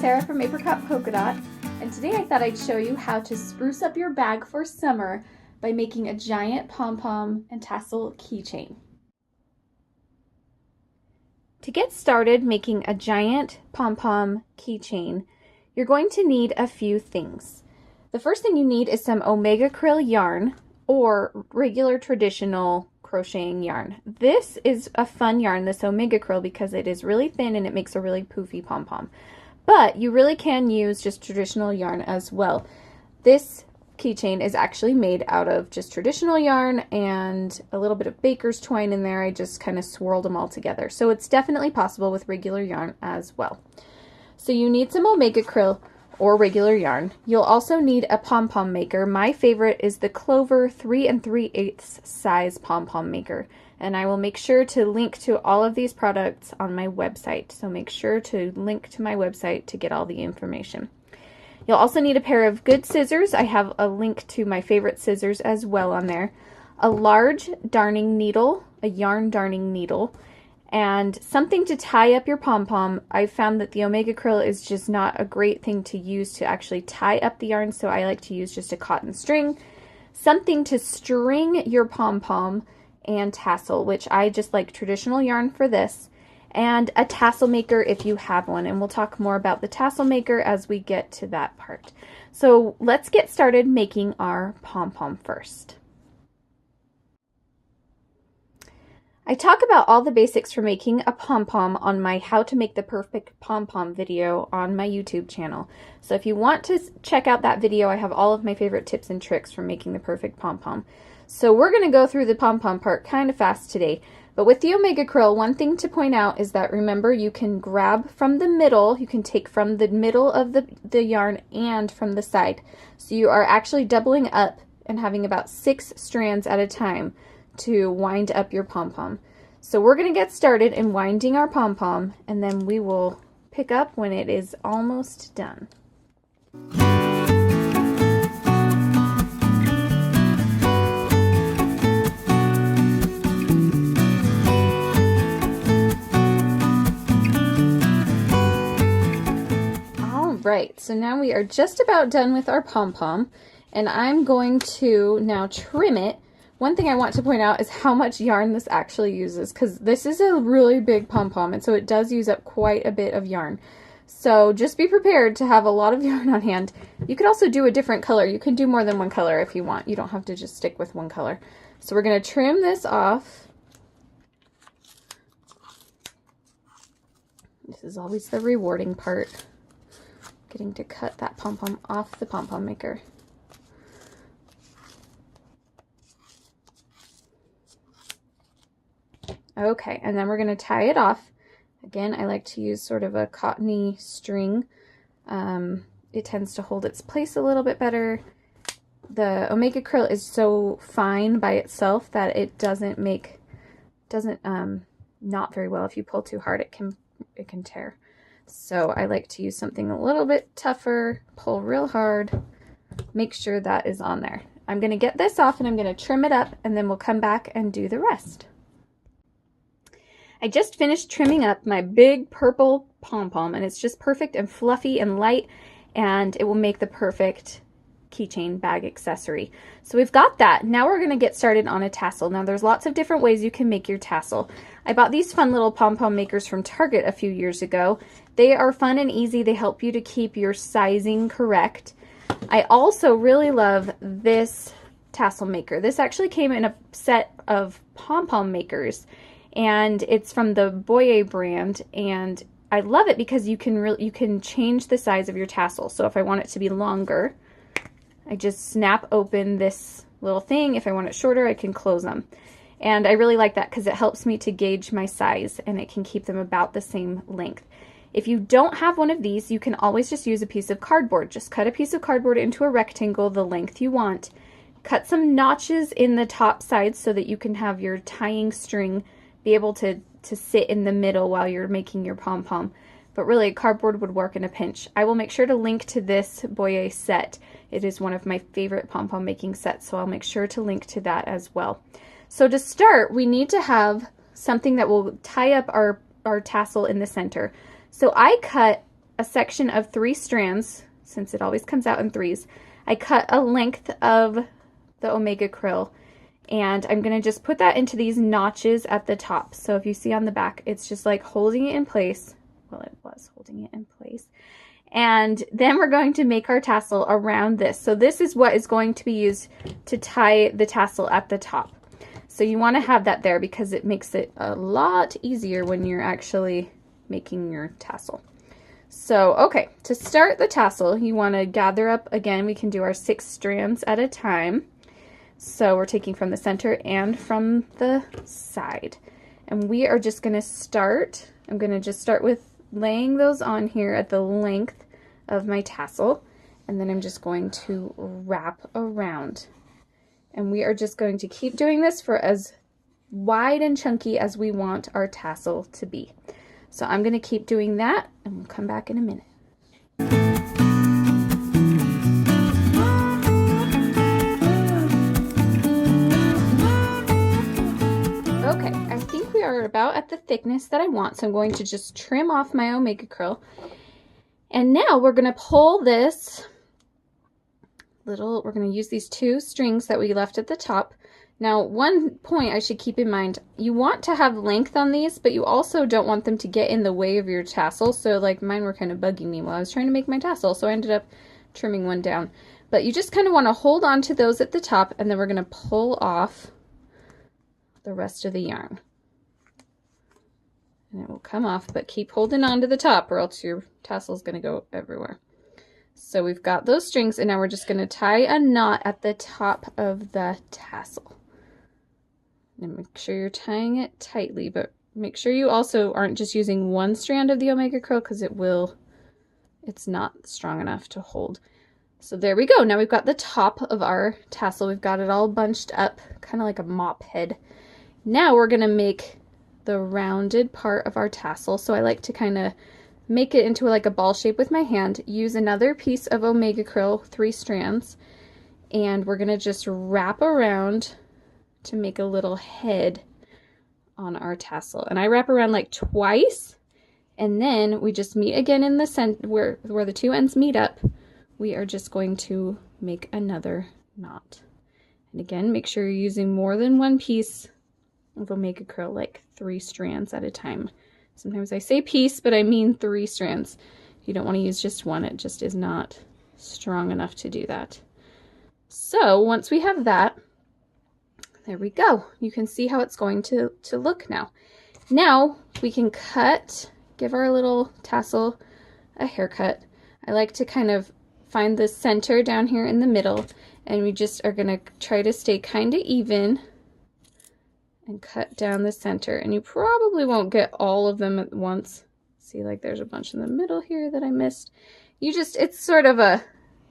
Sarah from Apricot Polka Dot, and today I thought I'd show you how to spruce up your bag for summer by making a giant pom-pom and tassel keychain. To get started making a giant pom-pom keychain, you're going to need a few things. The first thing you need is some OmegaCryl yarn or regular traditional crocheting yarn. This is a fun yarn, this OmegaCryl, because it is really thin and it makes a really poofy pom-pom. But you really can use just traditional yarn as well. This keychain is actually made out of just traditional yarn and a little bit of baker's twine in there. I just kind of swirled them all together. So it's definitely possible with regular yarn as well. So you need some OmegaCryl or regular yarn. You'll also need a pom-pom maker. My favorite is the Clover 3 3/8 size pom-pom maker. And I will make sure to link to all of these products on my website. So make sure to link to my website to get all the information. You'll also need a pair of good scissors. I have a link to my favorite scissors as well on there. A large darning needle, a yarn darning needle, and something to tie up your pom-pom. I found that the OmegaCryl is just not a great thing to use to actually tie up the yarn, so I like to use just a cotton string. Something to string your pom-pom and tassel, which I just like traditional yarn for this, and a tassel maker if you have one, and we'll talk more about the tassel maker as we get to that part. So let's get started making our pom-pom first. I talk about all the basics for making a pom-pom on my How to Make the Perfect Pom-Pom video on my YouTube channel. So if you want to check out that video, I have all of my favorite tips and tricks for making the perfect pom-pom. So we're going to go through the pom-pom part kind of fast today. But with the OmegaCryl, one thing to point out is that, remember, you can grab from the middle, you can take from the middle of the yarn and from the side. So you are actually doubling up and having about 6 strands at a time to wind up your pom-pom. So we're going to get started in winding our pom-pom, and then we will pick up when it is almost done. Right, so now we are just about done with our pom-pom, and I'm going to now trim it. One thing I want to point out is how much yarn this actually uses, because this is a really big pom-pom, and so it does use up quite a bit of yarn. So just be prepared to have a lot of yarn on hand. You could also do a different color. You can do more than one color if you want. You don't have to just stick with one color. So we're going to trim this off. This is always the rewarding part, getting to cut that pom-pom off the pom-pom maker. Okay, and then we're going to tie it off. Again, I like to use sort of a cottony string. It tends to hold its place a little bit better. The OmegaCryl is so fine by itself that it doesn't knot very well. If you pull too hard, it can tear. So I like to use something a little bit tougher, pull real hard, make sure that is on there. I'm going to get this off and I'm going to trim it up, and then we'll come back and do the rest. I just finished trimming up my big purple pom-pom, and it's just perfect and fluffy and light, and it will make the perfect keychain bag accessory. So we've got that. Now we're going to get started on a tassel. Now there's lots of different ways you can make your tassel. I bought these fun little pom-pom makers from Target a few years ago. They are fun and easy. They help you to keep your sizing correct. I also really love this tassel maker. This actually came in a set of pom-pom makers, and it's from the Boye brand, and I love it because you can change the size of your tassel. So if I want it to be longer, I just snap open this little thing. If I want it shorter, I can close them. And I really like that because it helps me to gauge my size, and it can keep them about the same length. If you don't have one of these, you can always just use a piece of cardboard. Just cut a piece of cardboard into a rectangle the length you want. Cut some notches in the top sides so that you can have your tying string be able to sit in the middle while you're making your pom-pom. But really, cardboard would work in a pinch. I will make sure to link to this Boye set. It is one of my favorite pom-pom making sets, so I'll make sure to link to that as well. So to start, we need to have something that will tie up our tassel in the center. So I cut a section of 3 strands, since it always comes out in 3s. I cut a length of the OmegaCryl, and I'm going to just put that into these notches at the top. So if you see on the back, it's just like holding it in place. Well, it was holding it in place. And then we're going to make our tassel around this. So this is what is going to be used to tie the tassel at the top. So you want to have that there because it makes it a lot easier when you're actually making your tassel. So, okay, to start the tassel, you want to gather up, again, we can do our 6 strands at a time. So we're taking from the center and from the side. And we are just going to start, I'm going to just start with laying those on here at the length of my tassel. And then I'm just going to wrap around. And we are just going to keep doing this for as wide and chunky as we want our tassel to be. So I'm going to keep doing that, and we'll come back in a minute. Okay, I think we are about at the thickness that I want, so I'm going to just trim off my OmegaCryl. And now we're going to pull this little, we're going to use these 2 strings that we left at the top. Now, one point I should keep in mind, you want to have length on these, but you also don't want them to get in the way of your tassel. So like mine were kind of bugging me while I was trying to make my tassel, so I ended up trimming one down. But you just kind of want to hold on to those at the top, and then we're going to pull off the rest of the yarn. And it will come off, but keep holding on to the top or else your tassel is going to go everywhere. So we've got those strings, and now we're just going to tie a knot at the top of the tassel. And make sure you're tying it tightly, but make sure you also aren't just using one strand of the OmegaCryl because it's not strong enough to hold. So there we go. Now we've got the top of our tassel. We've got it all bunched up, kind of like a mop head. Now we're going to make the rounded part of our tassel. So I like to kind of make it into like a ball shape with my hand. Use another piece of OmegaCryl, 3 strands, and we're going to just wrap around to make a little head on our tassel. And I wrap around like twice, and then we just meet again in the center where the 2 ends meet up. We are just going to make another knot. And again, make sure you're using more than one piece of OmegaCryl, like 3 strands at a time. Sometimes I say piece, but I mean 3 strands. You don't want to use just one. It just is not strong enough to do that. So once we have that, there we go. You can see how it's going to look now. Now we can give our little tassel a haircut. I like to kind of find the center down here in the middle, and we just are going to try to stay kind of even and cut down the center. And you probably won't get all of them at once. See, like there's a bunch in the middle here that I missed. It's sort of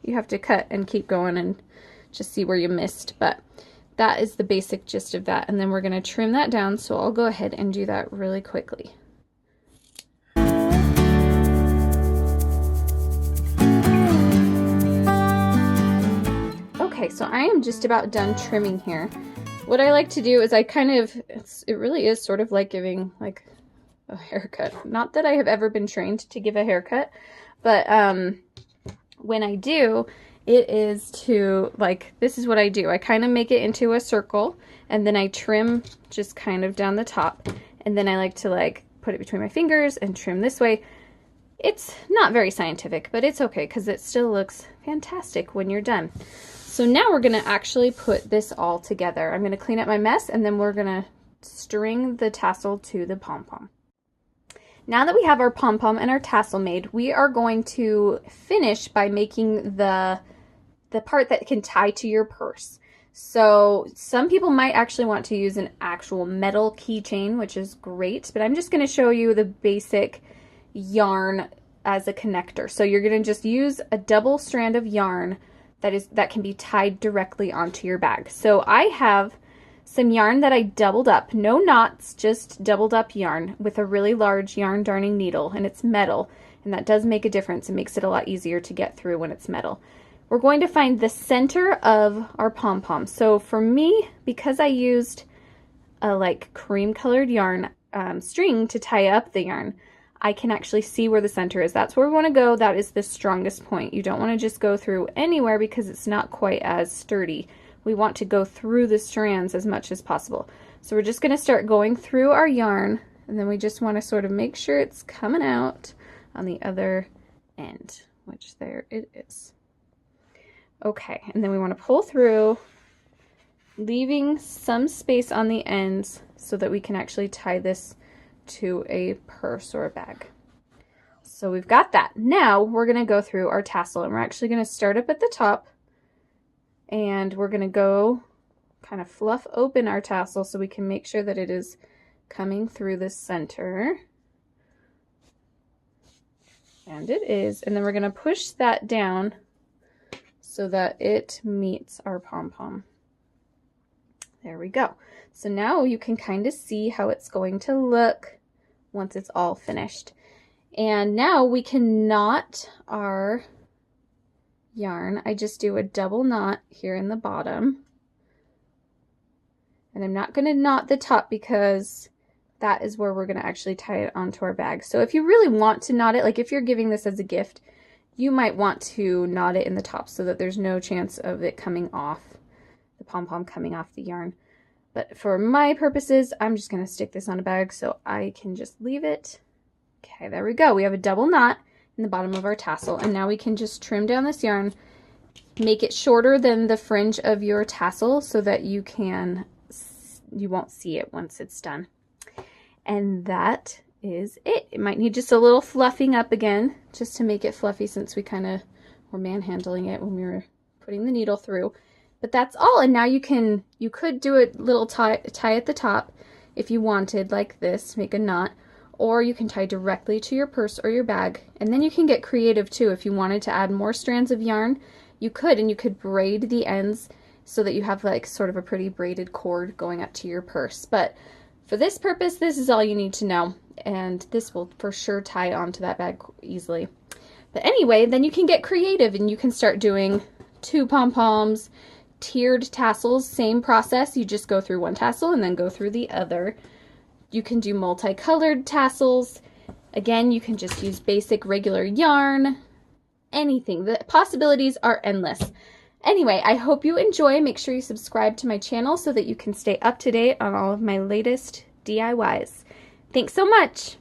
you have to cut and keep going and just see where you missed, but that is the basic gist of that. And then we're going to trim that down, so I'll go ahead and do that really quickly. Okay, so I am just about done trimming here. What I like to do is it really is sort of like giving like a haircut. Not that I have ever been trained to give a haircut, but when I do, it is to, like, this is what I do. I kind of make it into a circle, and then I trim just kind of down the top, and then I like to like put it between my fingers and trim this way. It's not very scientific, but it's okay because it still looks fantastic when you're done. So now we're going to actually put this all together. I'm going to clean up my mess, and then we're going to string the tassel to the pom-pom. Now that we have our pom-pom and our tassel made, we are going to finish by making the part that can tie to your purse. So some people might actually want to use an actual metal keychain, which is great, but I'm just going to show you the basic yarn as a connector. So you're going to just use a double strand of yarn that can be tied directly onto your bag. So I have some yarn that I doubled up, no knots, just doubled up yarn with a really large yarn darning needle, and it's metal, and that does make a difference. It makes it a lot easier to get through when it's metal. We're going to find the center of our pom-pom. So for me, because I used a like cream colored yarn string to tie up the yarn, I can actually see where the center is. That's where we want to go. That is the strongest point. You don't want to just go through anywhere because it's not quite as sturdy. We want to go through the strands as much as possible. So we're just going to start going through our yarn, and then we just want to sort of make sure it's coming out on the other end, which there it is. Okay, and then we want to pull through, leaving some space on the ends so that we can actually tie this to a purse or a bag. So we've got that. Now we're going to go through our tassel, and we're actually going to start up at the top, and we're going to go kind of fluff open our tassel so we can make sure that it is coming through the center. And it is. And then we're going to push that down so that it meets our pom-pom. There we go. So now you can kind of see how it's going to look once it's all finished. And now we can knot our yarn. I just do a double knot here in the bottom. And I'm not going to knot the top because that is where we're going to actually tie it onto our bag. So if you really want to knot it, like if you're giving this as a gift, you might want to knot it in the top so that there's no chance of it coming off, the pom-pom coming off the yarn. But for my purposes, I'm just going to stick this on a bag so I can just leave it. Okay, there we go. We have a double knot in the bottom of our tassel, and now we can just trim down this yarn, make it shorter than the fringe of your tassel so that you won't see it once it's done. And that is it. It might need just a little fluffing up again just to make it fluffy since we kind of were manhandling it when we were putting the needle through. But that's all. And now you could do a little tie at the top if you wanted, like this, make a knot, or you can tie directly to your purse or your bag. And then you can get creative too. If you wanted to add more strands of yarn, you could, and you could braid the ends so that you have like sort of a pretty braided cord going up to your purse. But for this purpose, this is all you need to know, and this will for sure tie onto that bag easily. But anyway, then you can get creative and you can start doing 2 pom-poms, tiered tassels, same process. You just go through one tassel and then go through the other. You can do multicolored tassels. Again, you can just use basic regular yarn, anything. The possibilities are endless. Anyway, I hope you enjoy. Make sure you subscribe to my channel so that you can stay up to date on all of my latest DIYs. Thanks so much.